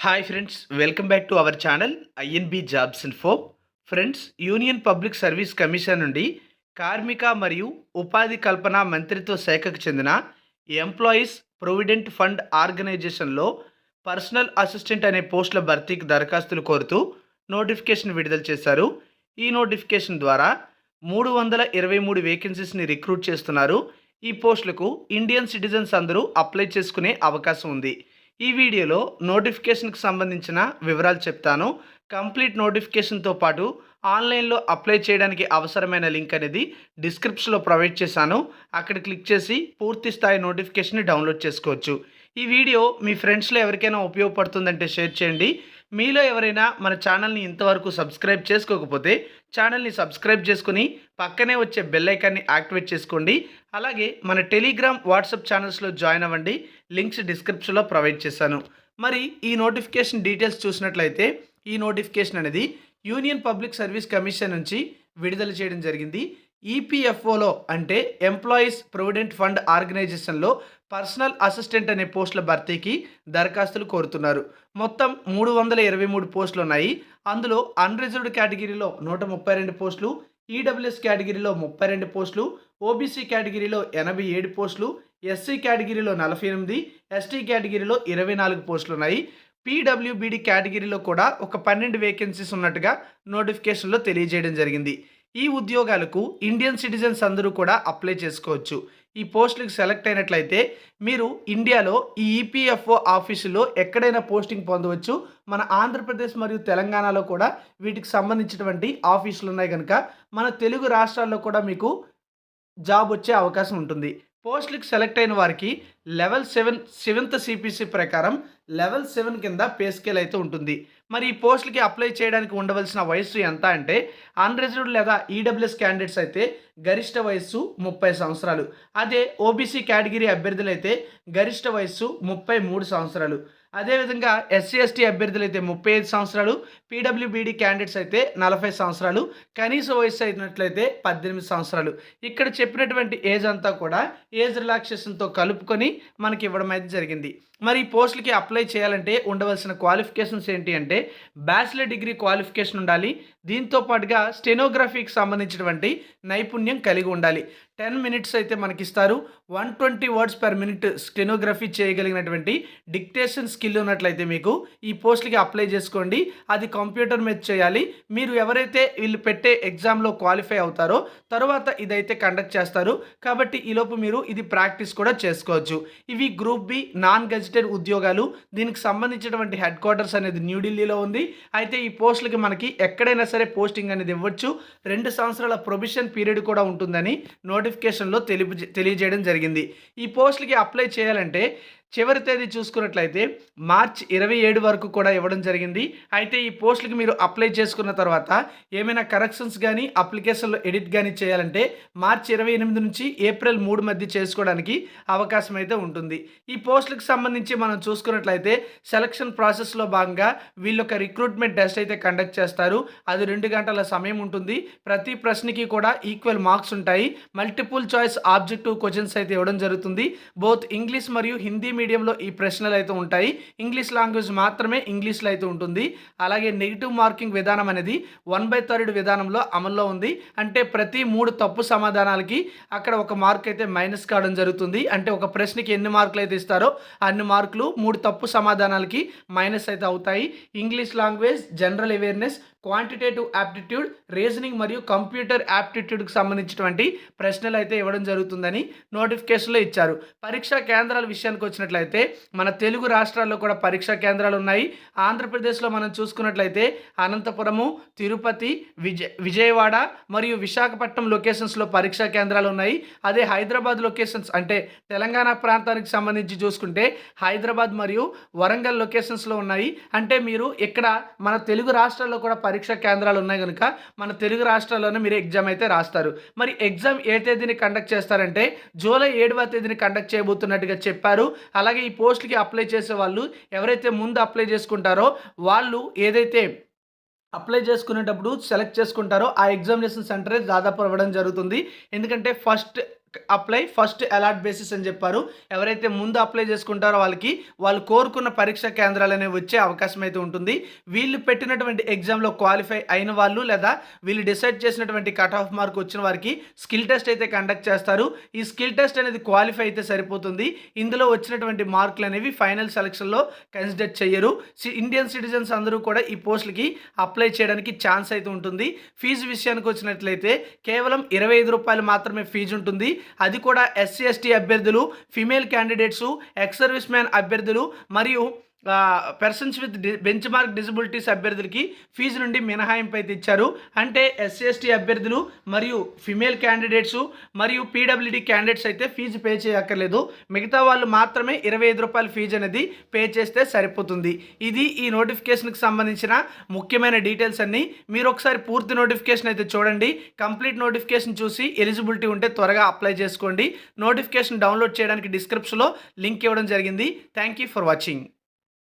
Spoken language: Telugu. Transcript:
Hi friends, welcome back to our channel INB jobs info. Friends, union public service commission నుండి కార్మిక మరియు ఉపాధి కల్పన మంత్రిత్వ శాఖకు చెందిన ఎంప్లాయీస్ ప్రొవిడెంట్ ఫండ్ ఆర్గనైజేషన్లో పర్సనల్ అసిస్టెంట్ అనే పోస్టుల భర్తీకి దరఖాస్తులు కోరుతూ నోటిఫికేషన్ విడుదల చేశారు. ఈ నోటిఫికేషన్ ద్వారా 323 వేకెన్సీస్ని రిక్రూట్ చేస్తున్నారు. ఈ పోస్టులకు ఇండియన్ సిటిజన్స్ అందరూ అప్లై చేసుకునే అవకాశం ఉంది. ఈ వీడియోలో నోటిఫికేషన్కి సంబంధించిన వివరాలు చెప్తాను. కంప్లీట్ నోటిఫికేషన్తో పాటు ఆన్లైన్లో అప్లై చేయడానికి అవసరమైన లింక్ అనేది డిస్క్రిప్షన్లో ప్రొవైడ్ చేశాను. అక్కడ క్లిక్ చేసి పూర్తి స్థాయి నోటిఫికేషన్ని డౌన్లోడ్ చేసుకోవచ్చు. ఈ వీడియో మీ ఫ్రెండ్స్లో ఎవరికైనా ఉపయోగపడుతుందంటే షేర్ చేయండి. మీలో ఎవరైనా మన ఛానల్ని ఇంతవరకు సబ్స్క్రైబ్ చేసుకోకపోతే ఛానల్ని సబ్స్క్రైబ్ చేసుకుని పక్కనే వచ్చే బెల్ ఐకాన్ని యాక్టివేట్ చేసుకోండి. అలాగే మన టెలిగ్రామ్, వాట్సాప్ ఛానల్స్లో జాయిన్ అవ్వండి. లింక్స్ డిస్క్రిప్షన్లో ప్రొవైడ్ చేశాను. మరి ఈ నోటిఫికేషన్ డీటెయిల్స్ చూసినట్లయితే ఈ నోటిఫికేషన్ అనేది యూనియన్ పబ్లిక్ సర్వీస్ కమిషన్ నుంచి విడుదల చేయడం జరిగింది. ఈపీఎఫ్ఓలో అంటే ఎంప్లాయీస్ ప్రొవిడెంట్ ఫండ్ ఆర్గనైజేషన్లో పర్సనల్ అసిస్టెంట్ అనే పోస్టుల భర్తీకి దరఖాస్తులు కోరుతున్నారు. మొత్తం 323 పోస్టులు ఉన్నాయి. అందులో అన్రిజర్వ్డ్ కేటగిరీలో 132 పోస్టులు, ఈడబ్ల్యూఎస్ కేటగిరీలో 32 పోస్టులు, ఓబీసీ కేటగిరీలో 87 పోస్టులు, ఎస్సీ కేటగిరీలో 48, ఎస్టీ కేటగిరీలో 24 పోస్టులు ఉన్నాయి. పీడబ్ల్యూబీడీ కేటగిరీలో కూడా ఒక 12 వేకెన్సీస్ ఉన్నట్టుగా నోటిఫికేషన్లో తెలియజేయడం జరిగింది. ఈ ఉద్యోగాలకు ఇండియన్ సిటిజన్స్ అందరూ కూడా అప్లై చేసుకోవచ్చు. ఈ పోస్టులకు సెలెక్ట్ అయినట్లయితే మీరు ఇండియాలో ఈ ఈపీఎఫ్ఓ ఆఫీసులో ఎక్కడైనా పోస్టింగ్ పొందవచ్చు. మన ఆంధ్రప్రదేశ్ మరియు తెలంగాణలో కూడా వీటికి సంబంధించినటువంటి ఆఫీసులు ఉన్నాయి కనుక మన తెలుగు రాష్ట్రాల్లో కూడా మీకు జాబ్ వచ్చే అవకాశం ఉంటుంది. పోస్టులకు సెలెక్ట్ అయిన వారికి లెవెల్ 7th సిపిసి ప్రకారం లెవెల్ 7 కింద పే స్కేల్ అయితే ఉంటుంది. మరి ఈ పోస్టులకి అప్లై చేయడానికి ఉండవలసిన వయస్సు ఎంత అంటే అన్రిజర్వ్డ్ లేదా ఈడబ్ల్యూఎస్ క్యాండిడేట్స్ అయితే గరిష్ట వయస్సు 30 సంవత్సరాలు. అదే ఓబీసీ కేటగిరీ అభ్యర్థులు అయితే గరిష్ట వయస్సు 33 సంవత్సరాలు. అదేవిధంగా ఎస్సీ ఎస్టీ అభ్యర్థులు అయితే 35 సంవత్సరాలు, పీడబ్ల్యూబీడీ క్యాండిడేట్స్ అయితే 40 సంవత్సరాలు, కనీస వయస్సు అయినట్లయితే 18 సంవత్సరాలు. ఇక్కడ చెప్పినటువంటి ఏజ్ అంతా కూడా ఏజ్ రిలాక్సేషన్తో కలుపుకొని మనకి ఇవ్వడం అయితే జరిగింది. మరి ఈ పోస్టులకి అప్లై చేయాలంటే ఉండవలసిన క్వాలిఫికేషన్స్ ఏంటి అంటే బ్యాచిలర్ డిగ్రీ క్వాలిఫికేషన్ ఉండాలి. దీంతో పాటుగా స్టెనోగ్రఫీకి సంబంధించినటువంటి నైపుణ్యం కలిగి ఉండాలి. 10 మినిట్స్ అయితే మనకిస్తారు. 120 వర్డ్స్ పర్ మినిట్ స్టెనోగ్రఫీ చేయగలిగినటువంటి డిక్టేషన్ స్కిల్ ఉన్నట్లయితే మీకు ఈ పోస్టులకి అప్లై చేసుకోండి. అది కంప్యూటర్ మీద చేయాలి. మీరు ఎవరైతే వీళ్ళు పెట్టే ఎగ్జామ్లో క్వాలిఫై అవుతారో తర్వాత ఇదైతే కండక్ట్ చేస్తారు. కాబట్టి ఈలోపు మీరు ఇది ప్రాక్టీస్ కూడా చేసుకోవచ్చు. ఇవి గ్రూప్ బి నాన్ గెజిటెడ్ ఉద్యోగాలు. దీనికి సంబంధించినటువంటి హెడ్ క్వార్టర్స్ అనేది న్యూఢిల్లీలో ఉంది. అయితే ఈ పోస్టులకి మనకి ఎక్కడైనా సరే పోస్టింగ్ అనేది ఇవ్వచ్చు. 2 సంవత్సరాల ప్రొబిషన్ పీరియడ్ కూడా ఉంటుందని నోటిఫికేషన్లో తెలియజేయడం జరిగింది. ఈ పోస్టులకి అప్లై చేయాలంటే చివరి తేదీ చూసుకున్నట్లయితే మార్చ్ 27 వరకు కూడా ఇవ్వడం జరిగింది. అయితే ఈ పోస్టులకి మీరు అప్లై చేసుకున్న తర్వాత ఏమైనా కరెక్షన్స్ కానీ అప్లికేషన్లో ఎడిట్ కానీ చేయాలంటే మార్చ్ 28 నుంచి ఏప్రిల్ 3 మధ్య చేసుకోవడానికి అవకాశం అయితే ఉంటుంది. ఈ పోస్టులకు సంబంధించి మనం చూసుకున్నట్లయితే సెలక్షన్ ప్రాసెస్లో భాగంగా వీళ్ళొక రిక్రూట్మెంట్ టెస్ట్ అయితే కండక్ట్ చేస్తారు. అది 2 గంటల సమయం ఉంటుంది. ప్రతి ప్రశ్నకి కూడా ఈక్వల్ మార్క్స్ ఉంటాయి. మల్టిపుల్ చాయిస్ ఆబ్జెక్టివ్ క్వశ్చన్స్ అయితే ఇవ్వడం జరుగుతుంది. బోత్ ఇంగ్లీష్ మరియు హిందీ మీడియంలో ఈ ప్రశ్నలు అయితే ఉంటాయి. ఇంగ్లీష్ లాంగ్వేజ్ మాత్రమే ఇంగ్లీష్లో అయితే ఉంటుంది. అలాగే నెగిటివ్ మార్కింగ్ విధానం అనేది 1/3 విధానంలో అమల్లో ఉంది. అంటే ప్రతి 3 తప్పు సమాధానాలకి అక్కడ ఒక మార్క్ అయితే మైనస్ కావడం జరుగుతుంది. అంటే ఒక ప్రశ్నకి ఎన్ని మార్కులు అయితే ఇస్తారో అన్ని మార్కులు 3 తప్పు సమాధానాలకి మైనస్ అయితే అవుతాయి. English language, general awareness, quantitative aptitude, reasoning మరియు కంప్యూటర్ యాప్టిట్యూడ్కి సంబంధించినటువంటి ప్రశ్నలు అయితే ఇవ్వడం జరుగుతుందని నోటిఫికేషన్లో ఇచ్చారు. పరీక్షా కేంద్రాల విషయానికి వచ్చినట్లయితే మన తెలుగు రాష్ట్రాల్లో కూడా పరీక్షా కేంద్రాలు ఉన్నాయి. ఆంధ్రప్రదేశ్లో మనం చూసుకున్నట్లయితే అనంతపురము, తిరుపతి, విజయవాడ మరియు విశాఖపట్నం లొకేషన్స్లో పరీక్షా కేంద్రాలు ఉన్నాయి. అదే హైదరాబాద్ లొకేషన్స్ అంటే తెలంగాణ ప్రాంతానికి సంబంధించి చూసుకుంటే హైదరాబాద్ మరియు వరంగల్ లొకేషన్స్లో ఉన్నాయి. అంటే మీరు ఇక్కడ మన తెలుగు రాష్ట్రాల్లో కూడా పరీక్షా కేంద్రాలు ఉన్నాయి కనుక మన తెలుగు రాష్ట్రాల్లోనే మీరు ఎగ్జామ్ అయితే రాస్తారు. మరి ఎగ్జామ్ ఏ తేదీని కండక్ట్ చేస్తారంటే జూలై 7వ తేదీని కండక్ట్ చేయబోతున్నట్టుగా చెప్పారు. అలాగే ఈ పోస్టులకి అప్లై చేసే వాళ్ళు ఎవరైతే ముందు అప్లై చేసుకుంటారో వాళ్ళు ఏదైతే అప్లై చేసుకునేటప్పుడు సెలెక్ట్ చేసుకుంటారో ఆ ఎగ్జామినేషన్ సెంటరే దాదాపు అవ్వడం జరుగుతుంది. ఎందుకంటే first apply first allot basis అని చెప్పారు. ఎవరైతే ముందు అప్లై చేసుకుంటారో వాళ్ళు కోరుకున్న పరీక్షా కేంద్రాలు అనేవి వచ్చే అవకాశం అయితే ఉంటుంది. వీళ్ళు పెట్టినటువంటి ఎగ్జామ్లో క్వాలిఫై అయిన వాళ్ళు లేదా వీళ్ళు డిసైడ్ చేసినటువంటి కట్ ఆఫ్ మార్క్ వచ్చిన వారికి స్కిల్ టెస్ట్ అయితే కండక్ట్ చేస్తారు. ఈ స్కిల్ టెస్ట్ అనేది క్వాలిఫై అయితే సరిపోతుంది. ఇందులో వచ్చినటువంటి మార్కులు అనేవి ఫైనల్ సెలక్షన్లో కన్సిడర్ చేయరు. ఇండియన్ సిటిజన్స్ అందరూ కూడా ఈ పోస్టులకి అప్లై చేయడానికి ఛాన్స్ అయితే ఉంటుంది. ఫీజు విషయానికి వచ్చినట్లయితే కేవలం ₹25 మాత్రమే ఫీజు ఉంటుంది. అది కూడా ఎస్సీ ఎస్టీ అభ్యర్థులు, female candidates, ex service man అభ్యర్థులు మరియు persons with bench mark disabilities అభ్యర్థులకి ఫీజు నుండి మినహాయింపు అయితే ఇచ్చారు. అంటే ఎస్సీ ఎస్టీ అభ్యర్థులు మరియు ఫిమేల్ క్యాండిడేట్స్ మరియు పీడబ్ల్యూడీ క్యాండిడేట్స్ అయితే ఫీజు పే చేయక్కర్లేదు. మిగతా వాళ్ళు మాత్రమే ₹25 ఫీజు అనేది పే చేస్తే సరిపోతుంది. ఇది ఈ నోటిఫికేషన్కి సంబంధించిన ముఖ్యమైన డీటెయిల్స్ అన్నీ. మీరు ఒకసారి పూర్తి నోటిఫికేషన్ అయితే చూడండి. కంప్లీట్ నోటిఫికేషన్ చూసి ఎలిజిబిలిటీ ఉంటే త్వరగా అప్లై చేసుకోండి. నోటిఫికేషన్ డౌన్లోడ్ చేయడానికి డిస్క్రిప్షన్లో లింక్ ఇవ్వడం జరిగింది. Thank you for watching.